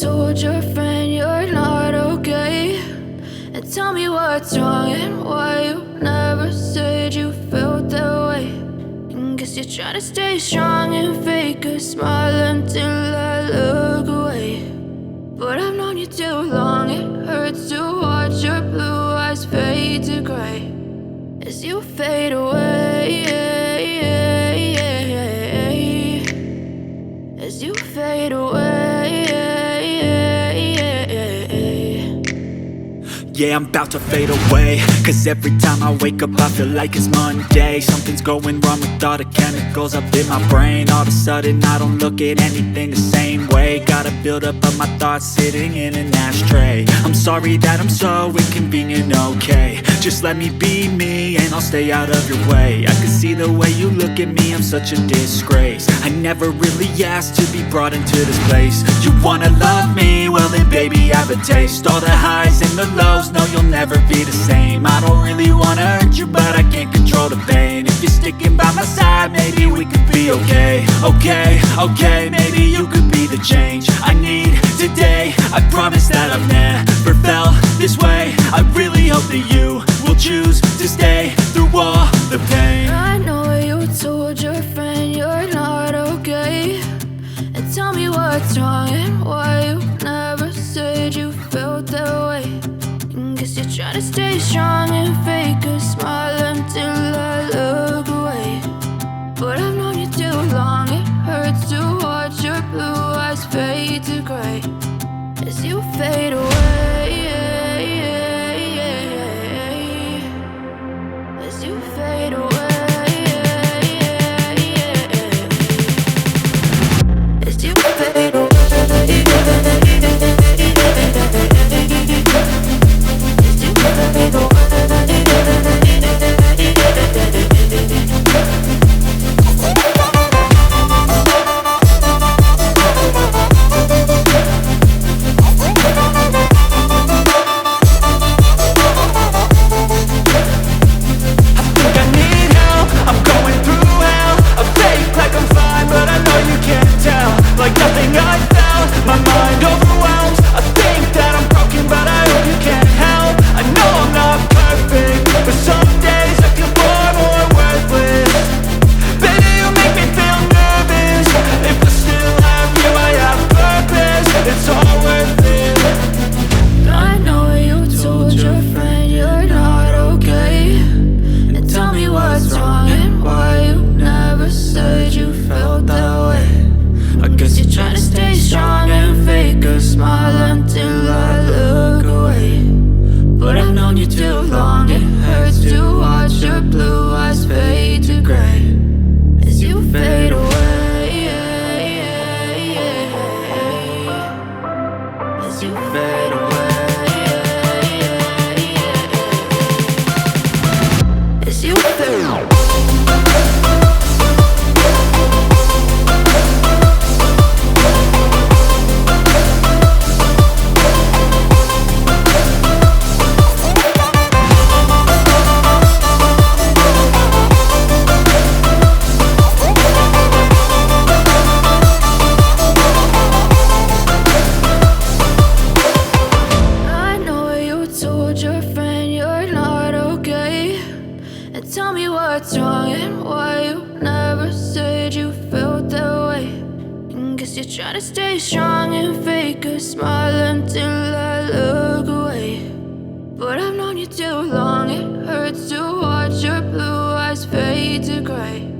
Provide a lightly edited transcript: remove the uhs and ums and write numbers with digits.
told your friend you're not okay, and tell me what's wrong and why you never said you felt that way. And guess you're trying to stay strong and fake a smile until I look away. But I've known you too long, it hurts to watch your blue eyes fade to gray as you fade away, as you fade away. Yeah, I'm about to fade away, cause every time I wake up I feel like it's Monday. Something's going wrong with all the chemicals up in my brain. All of a sudden I don't look at anything the same way. Gotta build up of my thoughts sitting in an ashtray. I'm sorry that I'm so inconvenient, okay. Just let me be me and I'll stay out of your way. I can see the way you look at me, I'm such a disgrace. I never really asked to be brought into this place. You wanna love me? Well then baby I have a taste. All the highs and the lows, no you'll never be the same. I don't really wanna hurt you but I can't control the pain. If you're sticking by my side maybe we could be okay. Okay, maybe you could be the change I need today. I promise that I've never felt this way. I really hope that you will choose to stay through all the pain. I know you told your friend you're not okay, and tell me what's wrong and why you never said you felt that way. And guess you're trying to stay strong and fake a smile until I look away. But I've known you too long, it hurts to watch your blue eyes fade to gray as you fade away, as you fade away, as you fade away. Like nothing I felt, my mind overwhelmed. I think that I'm broken but I hope you can't help. I know I'm not perfect, but some days I feel far more worthless. Baby, you make me feel nervous. If I still have you, I have purpose. It's all worth it. I know you told your friend you're not okay, and tell me what's wrong and why you never said you felt that way. I guess you're trying to stay strong and fake a smile until I look away. But I've known you too long, it hurts to watch your blue eyes fade to gray as you fade away, as you fade away, as you fade away. Tell me what's wrong and why you never said you felt that way. And guess you're trying to stay strong and fake a smile until I look away. But I've known you too long, it hurts to watch your blue eyes fade to gray